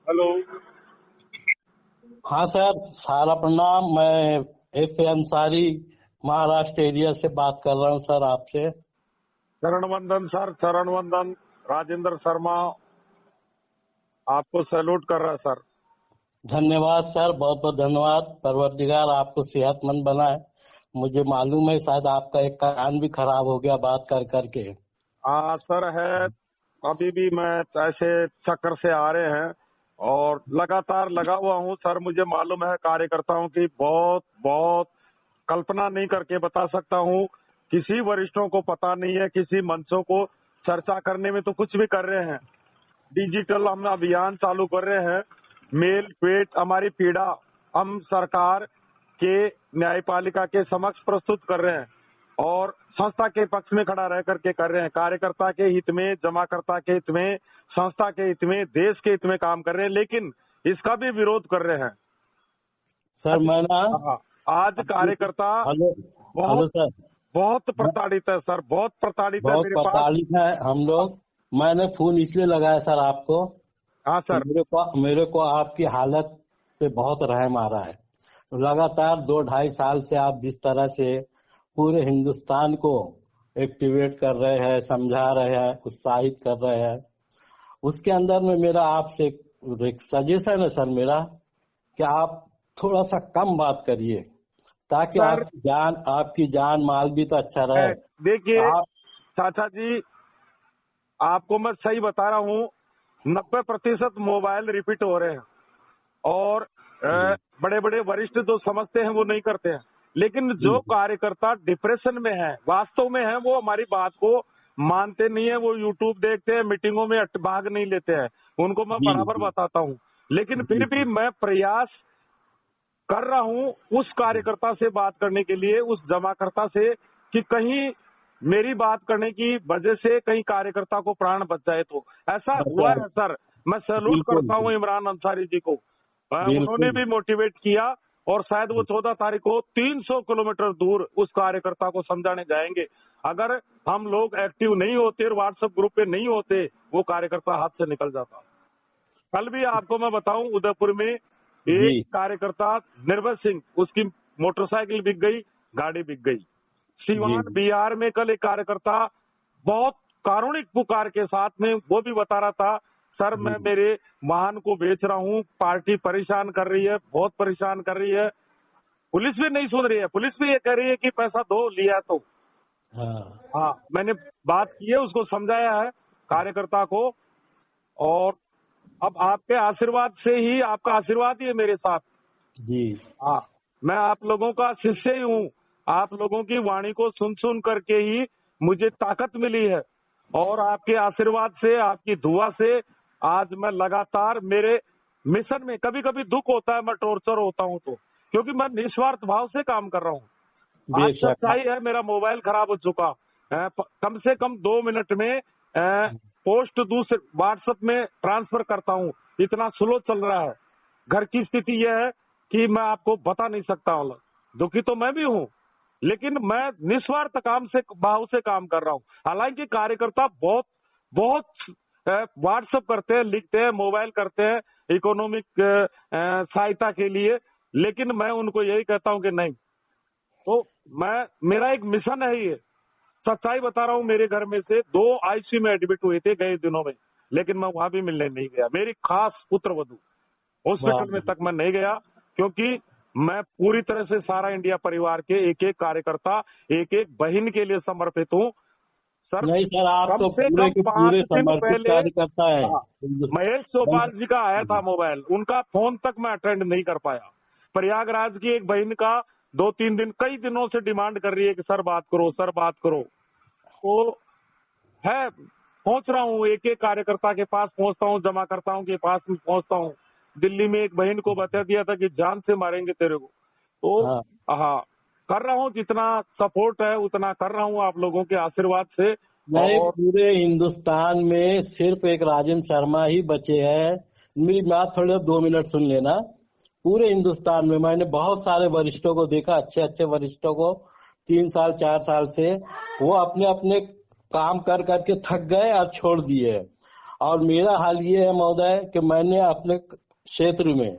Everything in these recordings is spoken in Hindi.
हेलो। हाँ सर, सारा प्रणाम। मैं एफ अंसारी महाराष्ट्र एरिया से बात कर रहा हूँ सर आपसे। चरण वंदन सर, चरण वंदन। राजेंद्र शर्मा आपको सैल्यूट कर रहा है सर। धन्यवाद सर, बहुत बहुत धन्यवाद। परवरदिगार आपको सेहतमंद बनाए। मुझे मालूम है शायद आपका एक कान भी खराब हो गया बात कर करके। हाँ सर है। अभी भी मैं ऐसे चक्कर से आ रहे हैं और लगातार लगा हुआ हूँ सर। मुझे मालूम है कार्यकर्ताओं की बहुत बहुत कल्पना नहीं करके बता सकता हूँ। किसी वरिष्ठों को पता नहीं है, किसी मंचों को चर्चा करने में तो कुछ भी कर रहे हैं। डिजिटल हम अभियान चालू कर रहे हैं। मेल पेट हमारी पीड़ा हम सरकार के न्यायपालिका के समक्ष प्रस्तुत कर रहे हैं और संस्था के पक्ष में खड़ा रह करके कर रहे हैं। कार्यकर्ता के हित में, जमाकर्ता के हित में, संस्था के हित में, देश के हित में काम कर रहे हैं, लेकिन इसका भी विरोध कर रहे हैं सर मैं ना हाँ, आज कार्यकर्ता हेलो हेलो बहुत सर, बहुत प्रताड़ित है सर, बहुत प्रताड़ित है बहुत मेरे पास। प्रताड़ित है हम लोग। मैंने फोन इसलिए लगाया सर आपको हाँ कि सर। मेरे को आपकी हालत पे बहुत रहम आ रहा है। लगातार 2-2.5 साल से आप जिस तरह से पूरे हिंदुस्तान को एक्टिवेट कर रहे हैं, समझा रहे हैं, उत्साहित कर रहे हैं, उसके अंदर में मेरा आपसे एक सजेशन है सर मेरा कि आप थोड़ा सा कम बात करिए ताकि सर आपकी जान माल भी तो अच्छा रहे। देखिए आप चाचा जी, आपको मैं सही बता रहा हूँ, 90% मोबाइल रिपीट हो रहे हैं और बड़े बड़े वरिष्ठ जो समझते हैं वो नहीं करते हैं, लेकिन जो कार्यकर्ता डिप्रेशन में है, वास्तव में है, वो हमारी बात को मानते नहीं है। वो यूट्यूब देखते हैं, मीटिंगों में भाग नहीं लेते हैं, उनको मैं जी बराबर जी बताता हूँ। लेकिन जी फिर भी जी मैं प्रयास कर रहा हूँ उस कार्यकर्ता से बात करने के लिए, उस जमाकर्ता से, कि कहीं मेरी बात करने की वजह से कहीं कार्यकर्ता को प्राण बच जाए। तो ऐसा हुआ बचा है सर। मैं सैल्यूट बिल्कुल करता हूँ इमरान अंसारी जी को। उन्होंने बिल्कुल। भी मोटिवेट किया और शायद वो 14 तारीख को 300 किलोमीटर दूर उस कार्यकर्ता को समझाने जाएंगे। अगर हम लोग एक्टिव नहीं होते और व्हाट्सएप ग्रुप पे नहीं होते, वो कार्यकर्ता हाथ से निकल जाता। कल भी आपको मैं बताऊं, उदयपुर में जी एक कार्यकर्ता निर्भय सिंह, उसकी मोटरसाइकिल बिक गई, गाड़ी बिक गई। जी सीवान बिहार में कल एक कार्यकर्ता बहुत कारुणिक पुकार के साथ में वो भी बता रहा था, सर जी मैं मेरे वाहन को बेच रहा हूँ, पार्टी परेशान कर रही है, बहुत परेशान कर रही है। पुलिस भी नहीं सुन रही है, पुलिस भी ये कह रही है कि पैसा दो, लिया तो। हाँ हाँ, मैंने बात की है, उसको समझाया है कार्यकर्ता को। और अब आपके आशीर्वाद से ही, आपका आशीर्वाद ही है मेरे साथ। जी हाँ, मैं आप लोगों का शिष्य ही हूँ। आप लोगों की वाणी को सुन सुन करके ही मुझे ताकत मिली है और आपके आशीर्वाद से, आपकी दुआ से आज मैं लगातार मेरे मिशन में, कभी कभी दुख होता है, मैं टॉर्चर होता हूँ तो, क्योंकि मैं निस्वार्थ भाव से काम कर रहा हूँ। आज बेशक। सच्चाई है, मेरा मोबाइल खराब हो चुका। कम से कम 2 मिनट में पोस्ट दूसरे व्हाट्सएप में ट्रांसफर करता हूँ, इतना स्लो चल रहा है। घर की स्थिति यह है कि मैं आपको बता नहीं सकता हूँ। दुखी तो मैं भी हूँ, लेकिन मैं निस्वार्थ काम से, भाव से काम कर रहा हूँ। हालांकि कार्यकर्ता बहुत बहुत व्हाट्सएप करते हैं, लिखते हैं, मोबाइल करते हैं इकोनॉमिक सहायता के लिए, लेकिन मैं उनको यही कहता हूँ कि नहीं। तो मेरा एक मिशन है ये। सच्चाई बता रहा हूँ, मेरे घर में से 2 आईसीयू में एडमिट हुए थे गए दिनों में, लेकिन मैं वहां भी मिलने नहीं गया। मेरी खास पुत्रवधू हॉस्पिटल में वाह तक मैं नहीं गया, क्योंकि मैं पूरी तरह से सारा इंडिया परिवार के एक एक कार्यकर्ता, एक एक बहन के लिए समर्पित हूँ सर। नहीं सर, आप कम तो से पूरे कम के 5 पूरे दिन समर्पित पहले कार्यकर्ता है। हाँ, महेश चौपाल जी का आया था मोबाइल, उनका फोन तक मैं अटेंड नहीं कर पाया। प्रयागराज की एक बहन का 2-3 दिन, कई दिनों से डिमांड कर रही है कि सर बात करो, सर बात करो। तो है, पहुंच रहा हूँ, एक एक कार्यकर्ता के पास पहुंचता हूँ, जमाकर्ताओं के पास में पहुंचता हूँ। दिल्ली में एक बहन को बता दिया था कि जान से मारेंगे तेरे को। तो हाँ हाँ, कर रहा हूँ, जितना सपोर्ट है उतना कर रहा हूँ आप लोगों के आशीर्वाद से। नहीं, और पूरे हिंदुस्तान में सिर्फ एक राजेंद्र शर्मा ही बचे हैं। मेरी बात थोड़े 2 मिनट सुन लेना। पूरे हिंदुस्तान में मैंने बहुत सारे वरिष्ठों को देखा, अच्छे अच्छे वरिष्ठों को, 3 साल 4 साल से वो अपने अपने काम कर करके थक गए और छोड़ दिए। और मेरा हाल ये है महोदय कि मैंने अपने क्षेत्र में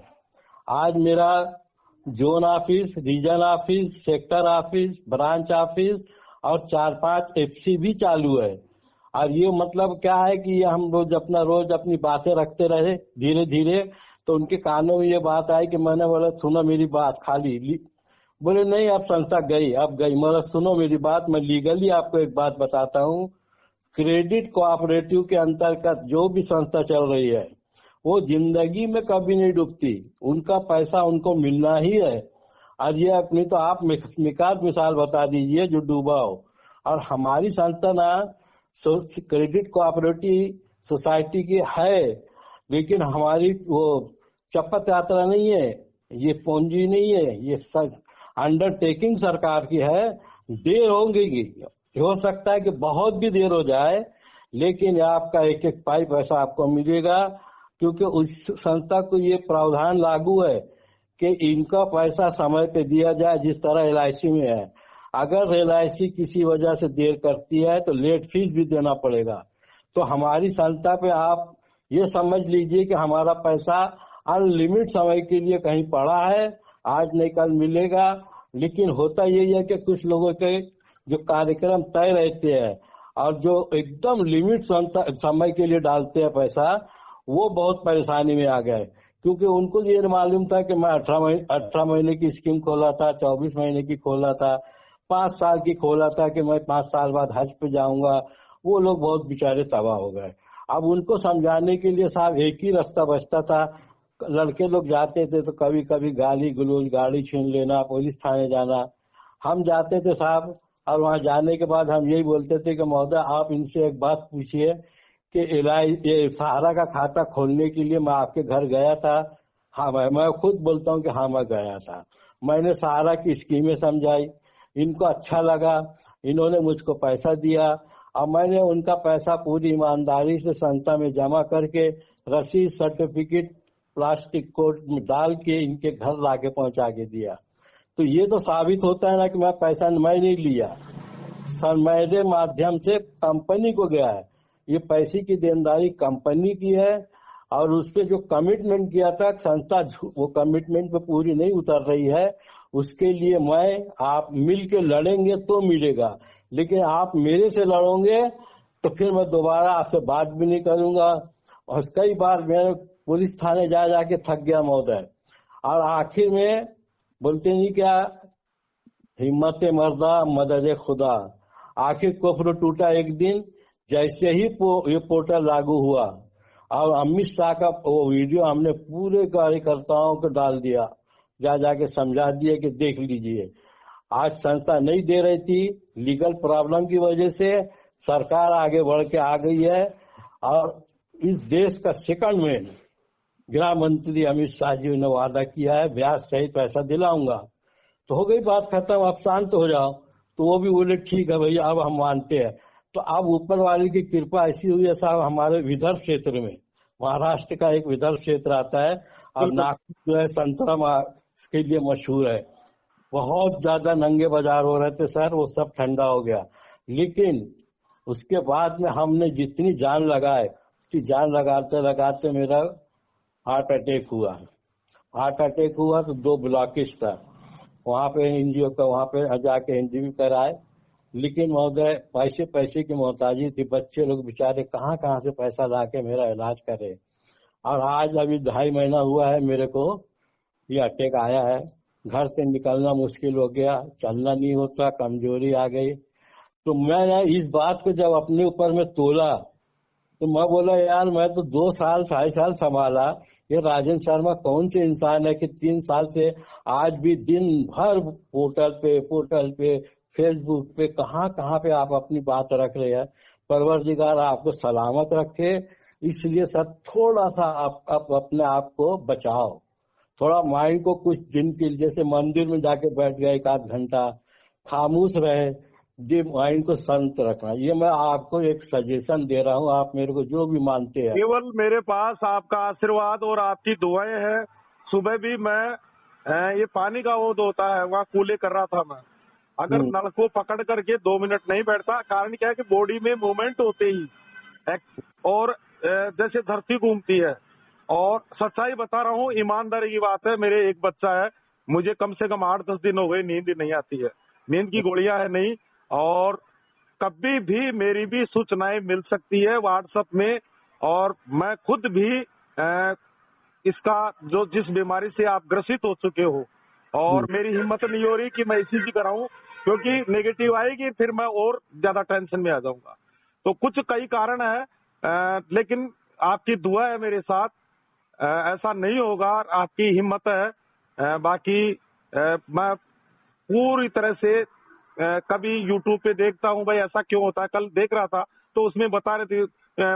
आज मेरा zone office, region office, sector office, branch office और 4-5 एफसी भी चालू है। और ये मतलब क्या है कि हम रोज अपनी बातें रखते रहे, धीरे धीरे तो उनके कानों में ये बात आई कि मैंने बोला सुनो मेरी बात, खाली बोले नहीं अब संस्था गई, अब गई। मतलब सुनो मेरी बात, मैं लीगली आपको एक बात बताता हूँ, क्रेडिट कोऑपरेटिव के अंतर्गत जो भी संस्था चल रही है वो जिंदगी में कभी नहीं डूबती, उनका पैसा उनको मिलना ही है। और ये अपनी तो आप मिसाल बता दीजिए जो डूबा हो। और हमारी संस्था ना क्रेडिट कोऑपरेटिव सोसाइटी की है, लेकिन हमारी वो चप्पत यात्रा नहीं है, ये पूंजी नहीं है, ये अंडरटेकिंग सरकार की है। देर होगी, हो सकता है कि बहुत भी देर हो जाए, लेकिन आपका एक एक पाई पैसा आपको मिलेगा, क्योंकि उस संस्था को ये प्रावधान लागू है कि इनका पैसा समय पे दिया जाए, जिस तरह LIC में है। अगर LIC किसी वजह से देर करती है तो लेट फीस भी देना पड़ेगा। तो हमारी संस्था पे आप ये समझ लीजिए कि हमारा पैसा अनलिमिट समय के लिए कहीं पड़ा है, आज नहीं कल मिलेगा। लेकिन होता यही है कि कुछ लोगों के जो कार्यक्रम तय रहते हैं और जो एकदम लिमिट समय के लिए डालते हैं पैसा, वो बहुत परेशानी में आ गए, क्योंकि उनको ये मालूम था कि मैं 18 महीने की स्कीम खोला था, 24 महीने की खोला था, 5 साल की खोला था कि मैं 5 साल बाद हज पे जाऊंगा। वो लोग बहुत बेचारे तबाह हो गए। अब उनको समझाने के लिए साहब एक ही रास्ता बचता था, लड़के लोग जाते थे तो कभी कभी गाली गलौज, गाड़ी छीन लेना, पुलिस थाने जाना। हम जाते थे साहब, और वहां जाने के बाद हम यही बोलते थे कि महोदय आप इनसे एक बात पूछिए कि ये सहारा का खाता खोलने के लिए मैं आपके घर गया था। हाँ, मैं खुद बोलता हूँ कि हाँ मैं गया था। मैंने सहारा की स्कीमें समझाई, इनको अच्छा लगा, इन्होंने मुझको पैसा दिया और मैंने उनका पैसा पूरी ईमानदारी से संस्था में जमा करके रसीद, सर्टिफिकेट प्लास्टिक कोट में डाल के इनके घर लाके पहुंचा के दिया। तो ये तो साबित होता है ना कि मैं पैसा मैं नहीं लिया, मेरे माध्यम से कंपनी को गया है। ये पैसे की देनदारी कंपनी की है, और उसपे जो कमिटमेंट किया था संस्था वो कमिटमेंट पे पूरी नहीं उतर रही है। उसके लिए मैं आप मिल के लड़ेंगे तो मिलेगा, लेकिन आप मेरे से लड़ोगे तो फिर मैं दोबारा आपसे बात भी नहीं करूंगा। और कई बार मैं पुलिस थाने जा जाके थक गया महोदय। और आखिर में बोलते नहीं क्या, हिम्मत मर्दा मदद खुदा। आखिर कुफ्र टूटा एक दिन, जैसे ही ये पोर्टल लागू हुआ और अमित शाह का वो वीडियो हमने पूरे कार्यकर्ताओं को डाल दिया, जाके समझा दिए कि देख लीजिए। आज संस्था नहीं दे रही थी, लीगल प्रॉब्लम की वजह से सरकार आगे बढ़ के आ गई है, और इस देश का सेकंड में गृह मंत्री अमित शाह जी ने वादा किया है ब्याज सहित पैसा दिलाऊंगा। तो हो गई बात खत्म, अब शांत हो जाओ। तो वो भी बोले ठीक है भैया, अब हम मानते हैं। तो अब ऊपर वाले की कृपा ऐसी हुई है साहब, हमारे विदर्भ क्षेत्र में, महाराष्ट्र का एक विदर्भ क्षेत्र आता है, और नागपुर जो है संतरा के लिए मशहूर है। बहुत ज्यादा नंगे बाजार हो रहे थे सर, वो सब ठंडा हो गया। लेकिन उसके बाद में हमने जितनी जान लगाए, उसकी जान लगाते लगाते मेरा हार्ट अटैक हुआ। तो 2 ब्लॉकेज था, वहां पे एनजीओ का वहां पे जाके एनजीओ कराए। लेकिन महोदय पैसे की मोहताजी थी, बच्चे लोग बेचारे कहाँ से पैसा लाके मेरा इलाज करे। और आज अभी 2.5 महीना हुआ है मेरे को ये अटैक आया है। घर से निकलना मुश्किल हो गया, चलना नहीं होता, कमजोरी आ गई। तो मैं इस बात को जब अपने ऊपर में तोला, तो मैं बोला यार मैं तो 2 साल 2.5 साल संभाला, ये राजन शर्मा कौन से इंसान है कि 3 साल से आज भी दिन भर पोर्टल पे फेसबुक पे कहाँ पे आप अपनी बात रख रहे हैं। परवरदिगार आपको सलामत रखे। इसलिए सर थोड़ा सा आप अपने आप को बचाओ, थोड़ा माइंड को कुछ दिन के लिए, जैसे मंदिर में जाके बैठ गए 1 आध घंटा, खामोश रहे, ये माइंड को शांत रखना। ये मैं आपको एक सजेशन दे रहा हूँ, आप मेरे को जो भी मानते हैं। केवल मेरे पास आपका आशीर्वाद और आपकी दुआएं हैं। सुबह भी मैं ये पानी का वो होता है वहाँ कूले कर रहा था मैं। अगर नल को पकड़ करके 2 मिनट नहीं बैठता, कारण क्या है कि बॉडी में मूवमेंट होते ही और जैसे धरती घूमती है। और सच्चाई बता रहा हूँ, ईमानदारी की बात है, मेरे एक बच्चा है, मुझे कम से कम 8-10 दिन हो गए नींद नहीं आती है, नींद की गोलियां है नहीं। और कभी भी मेरी भी सूचनाएं मिल सकती है व्हाट्सएप में। और मैं खुद भी इसका जो जिस बीमारी से आप ग्रसित हो चुके हो, और मेरी हिम्मत नहीं हो रही कि मैं ईसीजी कराऊं, क्योंकि नेगेटिव आएगी फिर मैं और ज्यादा टेंशन में आ जाऊंगा। तो कुछ कई कारण है, लेकिन आपकी दुआ है मेरे साथ, ऐसा नहीं होगा, आपकी हिम्मत है। बाकी मैं पूरी तरह से कभी यूट्यूब पे देखता हूँ भाई ऐसा क्यों होता है, कल देख रहा था तो उसमें बता रहे थे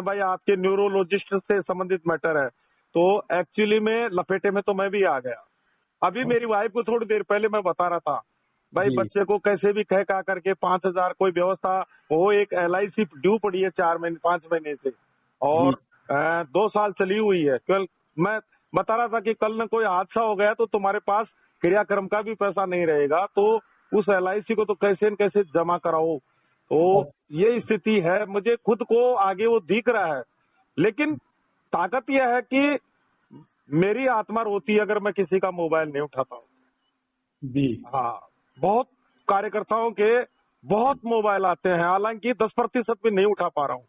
भाई आपके न्यूरोलॉजिस्ट से संबंधित मैटर है। तो एक्चुअली में लपेटे में तो मैं भी आ गया। अभी मेरी वाइफ को थोड़ी देर पहले मैं बता रहा था भाई जी बच्चे को कैसे भी कह का करके 5,000 कोई व्यवस्था, वो एक LIC ड्यू पड़ी है 5 महीने से, जी। और 2 साल चली हुई है। कल मैं बता रहा था कि कल न कोई हादसा हो गया तो तुम्हारे पास क्रियाक्रम का भी पैसा नहीं रहेगा, तो उस LIC को तो कैसे न कैसे जमा कराओ। तो ये स्थिति है, मुझे खुद को आगे वो दिख रहा है, लेकिन ताकत यह है कि मेरी आत्मा रोती है अगर मैं किसी का मोबाइल नहीं उठाता हूँ। जी। हाँ, बहुत कार्यकर्ताओं के बहुत मोबाइल आते हैं, हालांकि 10% भी नहीं उठा पा रहा हूँ,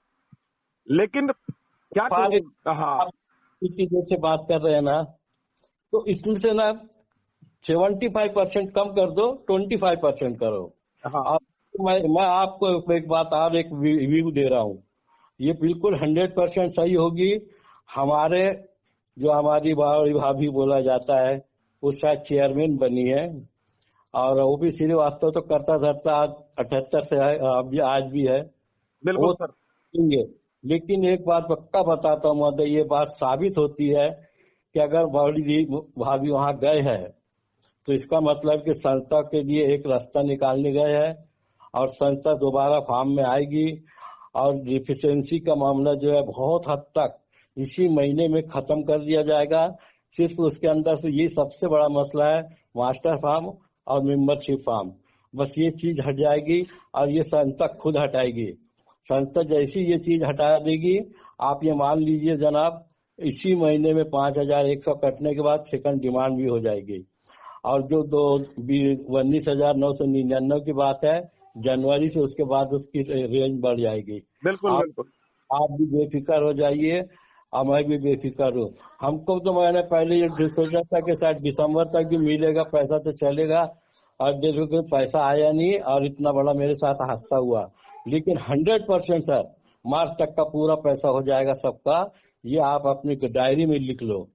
लेकिन क्या सारे करूँ। हाँ आप इस चीजों से बात कर रहे हैं ना, तो इसमें से ना 75% कम कर दो, 25% करो। हाँ आप मैं आपको एक बात और एक व्यू दे रहा हूँ, ये बिल्कुल 100% सही होगी। हमारे जो हमारी बड़ी भाभी बोला जाता है, वो शायद चेयरमैन बनी है, और वो भी श्रीवास्तव तो करता धरता आज 78 से है, आज भी है। बिल्कुल वो सर। देंगे, लेकिन एक बात पक्का बताता हूँ महोदय, ये बात साबित होती है कि अगर बड़ी भाभी वहां गए हैं तो इसका मतलब कि संस्था के लिए एक रास्ता निकालने गए हैं, और संस्था दोबारा फॉर्म में आएगी, और डिफिशियंसी का मामला जो है बहुत हद तक इसी महीने में खत्म कर दिया जाएगा। सिर्फ उसके अंदर से ये सबसे बड़ा मसला है, मास्टर फॉर्म और मेंबरशिप फॉर्म, बस ये चीज हट जाएगी, और ये संस्था खुद हटाएगी। संस्था जैसी ये चीज हटा देगी, आप ये मान लीजिए जनाब, इसी महीने में 5,100 कटने के बाद सेकंड डिमांड भी हो जाएगी। और जो 19,999 की बात है, जनवरी से उसके बाद उसकी रेंज बढ़ जाएगी। बिल्कुल आप बिल्कुल। आप भी बेफिक्र हो जाइए, और मैं भी बेफिक्र हूँ। हमको तो मैंने पहले ये सोचा था कि शायद दिसंबर तक भी मिलेगा पैसा तो चलेगा, और देखो कि पैसा आया नहीं, और इतना बड़ा मेरे साथ हादसा हुआ। लेकिन 100% सर, मार्च तक का पूरा पैसा हो जाएगा सबका, ये आप अपनी डायरी में लिख लो।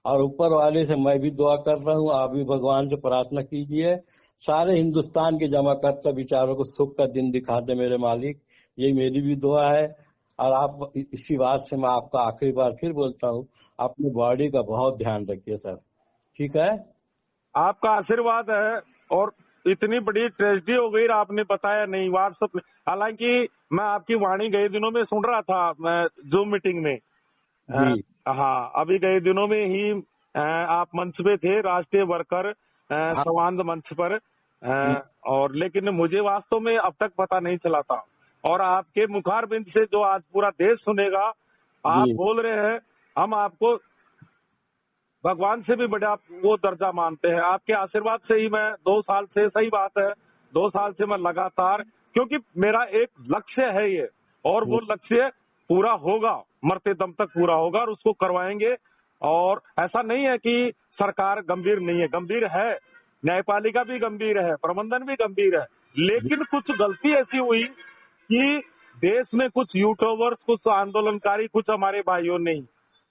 और ऊपर वाले से मैं भी दुआ कर रहा हूँ, आप भी भगवान से प्रार्थना कीजिए, सारे हिंदुस्तान के जमाकर्ता विचारों को सुख का दिन दिखा दे मेरे मालिक, ये मेरी भी दुआ है। और आप इसी बात से मैं आपका आखिरी बार फिर बोलता हूँ, अपनी बॉडी का बहुत ध्यान रखिए सर, ठीक है। आपका आशीर्वाद है, और इतनी बड़ी ट्रेजेडी हो गई आपने बताया नहीं व्हाट्सएप में। हालांकि मैं आपकी वाणी गए दिनों में सुन रहा था, मैं जूम मीटिंग में। जी हाँ, अभी गए दिनों में ही आप मंच पे थे, राष्ट्रीय वर्कर हाँ संवाद मंच पर। और लेकिन मुझे वास्तव में अब तक पता नहीं चला था, और आपके मुखारबिंद से जो आज पूरा देश सुनेगा, आप जी बोल रहे हैं, हम आपको भगवान से भी बड़ा वो दर्जा मानते हैं। आपके आशीर्वाद से ही मैं 2 साल से, सही बात है, 2 साल से मैं लगातार, क्योंकि मेरा एक लक्ष्य है ये, और वो लक्ष्य पूरा होगा, मरते दम तक पूरा होगा, और उसको करवाएंगे। और ऐसा नहीं है कि सरकार गंभीर नहीं है, गंभीर है, न्यायपालिका भी गंभीर है, प्रबंधन भी गंभीर है, लेकिन कुछ गलती ऐसी हुई कि देश में कुछ यूट्यूबर्स, कुछ आंदोलनकारी, कुछ हमारे भाइयों ने ही,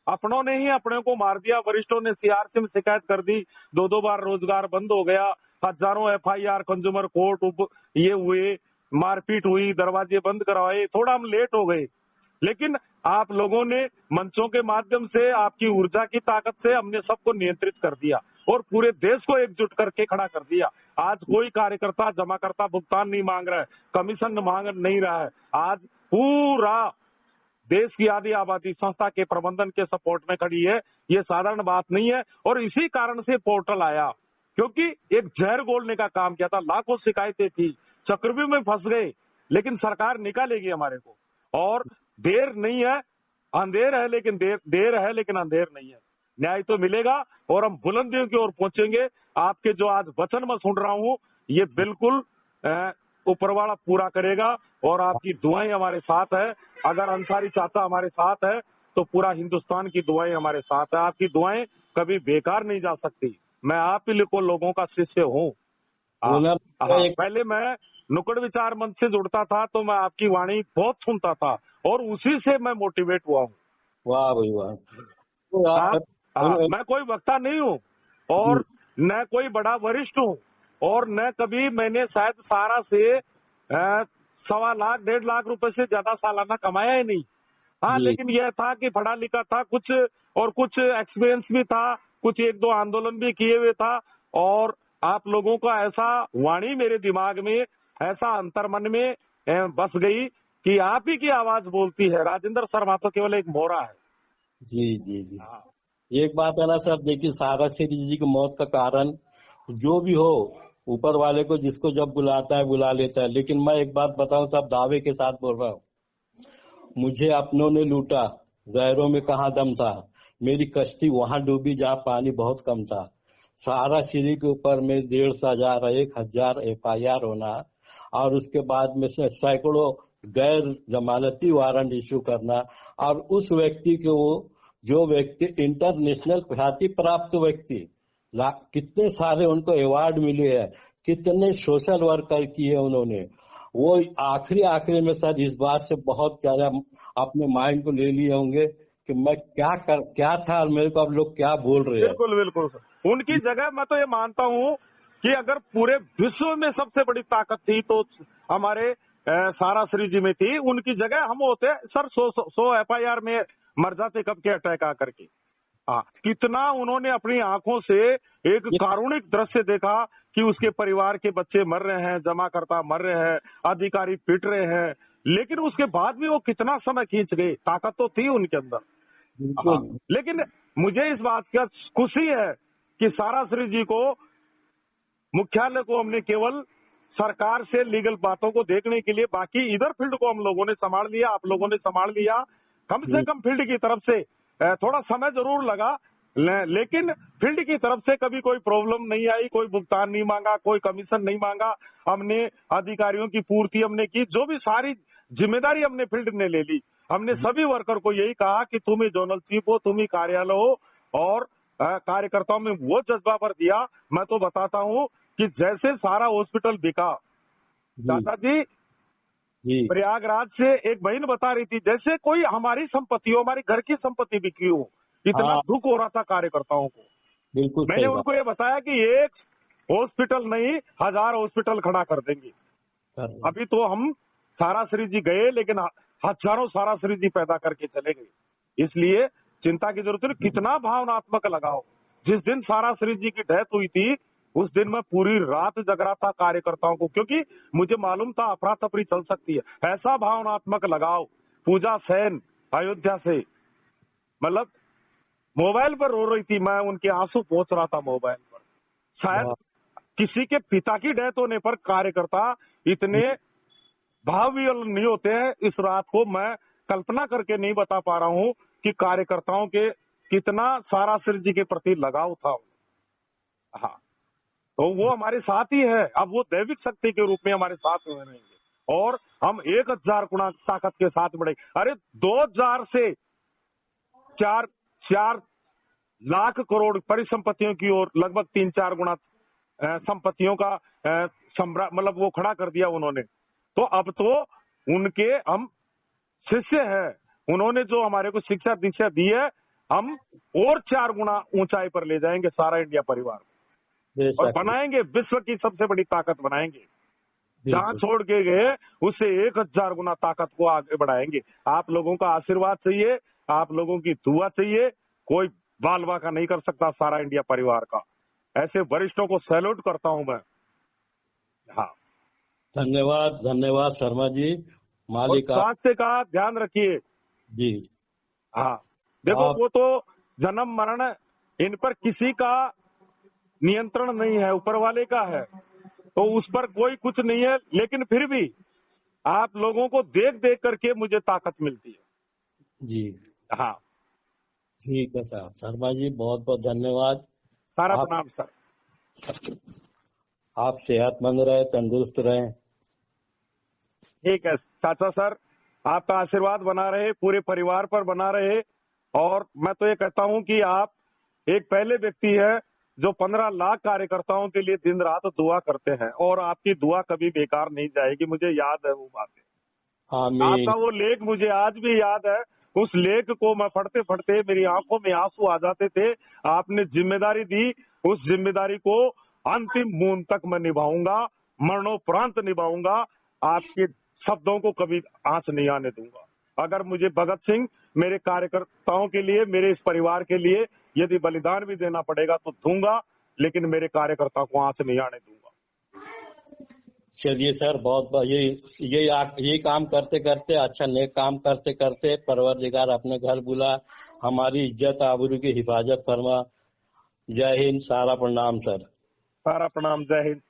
अपनों ने ही अपने को मार दिया। वरिष्ठों ने CRC में शिकायत कर दी, 2-2 बार रोजगार बंद हो गया, हजारों FIR कंज्यूमर कोर्ट ये हुए, मारपीट हुई, दरवाजे बंद करवाए, थोड़ा हम लेट हो गए, लेकिन आप लोगों ने मंचों के माध्यम से, आपकी ऊर्जा की ताकत से हमने सबको नियंत्रित कर दिया, और पूरे देश को एकजुट करके खड़ा कर दिया। आज कोई कार्यकर्ता, जमाकर्ता भुगतान नहीं मांग रहा है, कमीशन मांग नहीं रहा है। आज पूरा देश की आधी आबादी संस्था के प्रबंधन के सपोर्ट में खड़ी है, ये साधारण बात नहीं है। और इसी कारण से पोर्टल आया, क्योंकि एक जहर घोलने का काम किया था, लाखों शिकायतें थी, चक्रव्यूह में फंस गए, लेकिन सरकार निकालेगी हमारे को, और देर नहीं है, अंधेर है लेकिन देर है लेकिन अंधेर नहीं है। न्याय तो मिलेगा और हम बुलंदियों की ओर पहुंचेंगे। आपके जो आज वचन मैं सुन रहा हूँ ये बिल्कुल ऊपरवाला पूरा करेगा और आपकी दुआएं हमारे साथ है। अगर अंसारी चाचा हमारे साथ है तो पूरा हिंदुस्तान की दुआएं हमारे साथ है। आपकी दुआएं कभी बेकार नहीं जा सकती। मैं आप ही लोगों का शिष्य हूँ। पहले मैं नुक्कड़ विचार मंच से जुड़ता था तो मैं आपकी वाणी बहुत सुनता था और उसी से मैं मोटिवेट हुआ हूँ। वाह भाई वाह। मैं कोई वक्ता नहीं हूँ और न कोई बड़ा वरिष्ठ हूँ और न कभी मैंने शायद सहारा से 1.25 लाख 1.5 लाख रुपए से ज्यादा सालाना कमाया ही नहीं। हाँ, लेकिन यह था कि पढ़ा लिखा था कुछ और कुछ एक्सपीरियंस भी था, कुछ 1-2 आंदोलन भी किए हुए था और आप लोगों का ऐसा वाणी मेरे दिमाग में, ऐसा अंतर्मन में बस गई कि आप ही की आवाज बोलती है। राजेंद्र शर्मा तो केवल एक मोहरा है। जी जी जी। एक बात है ना सर, देखिए सहारा श्री जी की मौत का कारण जो भी हो, ऊपर वाले को जिसको जब बुलाता है बुला लेता है। लेकिन मैं एक बात बताऊं, सब दावे के साथ बोल रहा हूँ, मुझे अपनों ने लूटा, गैरों में कहाँ दम था, मेरी कश्ती वहां डूबी जहाँ पानी बहुत कम था। सहारा श्री के ऊपर में 1,500 1,000 FIR होना और उसके बाद में से सैकड़ों गैर जमानती वारंट इशू करना और उस व्यक्ति को, जो व्यक्ति इंटरनेशनल ख्याति प्राप्त व्यक्ति, कितने सारे उनको अवार्ड मिले हैं, कितने सोशल वर्क किए उन्होंने, वो आखिरी में सर इस बात से बहुत ज्यादा अपने माइंड को ले लिए होंगे कि मैं क्या था और मेरे को अब लोग क्या बोल रहे हैं। बिल्कुल बिल्कुल सर, उनकी जगह मैं तो ये मानता हूँ कि अगर पूरे विश्व में सबसे बड़ी ताकत थी तो हमारे सारा श्री जी में थी। उनकी जगह हम होते सर 100 FIR में मर जाते कब के अटैक आकर के। कितना उन्होंने अपनी आंखों से एक कारुणिक दृश्य देखा कि उसके परिवार के बच्चे मर रहे हैं, जमाकर्ता मर रहे हैं, अधिकारी पिट रहे हैं, लेकिन उसके बाद भी वो कितना समय खींच गए। ताकत तो थी उनके अंदर। लेकिन मुझे इस बात का खुशी है कि सारा श्री जी को, मुख्यालय को हमने केवल सरकार से लीगल बातों को देखने के लिए, बाकी इधर फील्ड को हम लोगों ने संभाल लिया, आप लोगों ने संभाल लिया। कम से कम फील्ड की तरफ से थोड़ा समय जरूर लगा, लेकिन फील्ड की तरफ से कभी कोई प्रॉब्लम नहीं आई, कोई भुगतान नहीं मांगा, कोई कमीशन नहीं मांगा। हमने अधिकारियों की पूर्ति हमने की, जो भी सारी जिम्मेदारी हमने फील्ड ने ले ली। हमने सभी वर्कर को यही कहा कि तुम ही जोनल चीफ हो, तुम ही कार्यालय हो और कार्यकर्ताओं में वो जज्बा भर दिया। मैं तो बताता हूँ कि जैसे सारा हॉस्पिटल बिका, चाचा जी प्रयागराज से एक बहन बता रही थी, जैसे कोई हमारी संपत्ति हो, हमारी घर की संपत्ति बिकी हो, इतना दुख हो रहा था कार्यकर्ताओं को। बिल्कुल मैंने उनको ये बताया कि एक हॉस्पिटल नहीं 1000 हॉस्पिटल खड़ा कर देंगे। अभी तो हम सारा श्री जी गए लेकिन हजारों सारा श्री जी पैदा करके चले गए, इसलिए चिंता की जरूरत नहीं। कितना भावनात्मक लगाओ। जिस दिन सारा श्री जी की डेथ हुई थी उस दिन मैं पूरी रात जग रहा था कार्यकर्ताओं को, क्योंकि मुझे मालूम था अफरा तफरी चल सकती है। ऐसा भावनात्मक लगाओ। पूजा सेन अयोध्या से, मतलब मोबाइल पर रो रही थी, मैं उनके आंसू पहुंच रहा था मोबाइल पर। शायद किसी के पिता की डेथ होने पर कार्यकर्ता इतने भावविह्वल नहीं होते हैं। इस रात को मैं कल्पना करके नहीं बता पा रहा हूं कि कार्यकर्ताओं के कितना सारा श्री जी के प्रति लगाव था। हाँ, तो वो हमारे साथ ही है। अब वो दैविक शक्ति के रूप में हमारे साथ में रहेंगे और हम 1000 गुना ताकत के साथ बढ़ेंगे। अरे 2000 से 4 लाख करोड़ परिसंपत्तियों की ओर लगभग 3-4 गुना संपत्तियों का मतलब वो खड़ा कर दिया उन्होंने। तो अब तो उनके हम शिष्य हैं। उन्होंने जो हमारे को शिक्षा दीक्षा दी है, हम और 4 गुना ऊंचाई पर ले जाएंगे सारा इंडिया परिवार और बनाएंगे विश्व की सबसे बड़ी ताकत बनाएंगे। जहां छोड़ के गए उससे 1000 गुना ताकत को आगे बढ़ाएंगे। आप लोगों का आशीर्वाद चाहिए, आप लोगों की दुआ चाहिए। कोई बाल बाका नहीं कर सकता सारा इंडिया परिवार का। ऐसे वरिष्ठों को सैल्यूट करता हूं मैं। हाँ, धन्यवाद धन्यवाद शर्मा जी। मालिक स्वास्थ्य का ध्यान रखिए जी। हाँ, देखो वो तो जन्म मरण इन पर किसी का नियंत्रण नहीं है, ऊपर वाले का है, तो उस पर कोई कुछ नहीं है। लेकिन फिर भी आप लोगों को देख देख करके मुझे ताकत मिलती है जी। हाँ ठीक है साहब। शर्मा जी बहुत बहुत धन्यवाद। सारा आप प्रणाम सर। आप सेहतमंद रहे, तंदुरुस्त रहे। ठीक है चाचा सर, आपका आशीर्वाद बना रहे, पूरे परिवार पर बना रहे। और मैं तो ये कहता हूं कि आप एक पहले व्यक्ति है जो 15 लाख कार्यकर्ताओं के लिए दिन रात दुआ करते हैं, और आपकी दुआ कभी बेकार नहीं जाएगी, मुझे याद है वो बातें। आमीन। आपका वो लेख मुझे आज भी याद है। उस लेख को मैं पढ़ते पढ़ते मेरी आंखों में आंसू आ जाते थे। आपने जिम्मेदारी दी, उस जिम्मेदारी को अंतिम बूंद तक मैं निभाऊंगा, मरणोपरांत निभाऊंगा। आपके शब्दों को कभी आंच नहीं आने दूंगा। अगर मुझे भगत सिंह मेरे कार्यकर्ताओं के लिए, मेरे इस परिवार के लिए यदि बलिदान भी देना पड़ेगा तो दूंगा, लेकिन मेरे कार्यकर्ता को आंच नहीं आने दूंगा। चलिए सर, बहुत बहुत ये काम करते करते, अच्छा नेक काम करते करते परवरदिगार अपने घर बुला, हमारी इज्जत आबरू की हिफाजत फरमा। जय हिंद, सारा प्रणाम सर। सारा प्रणाम, जय हिंद।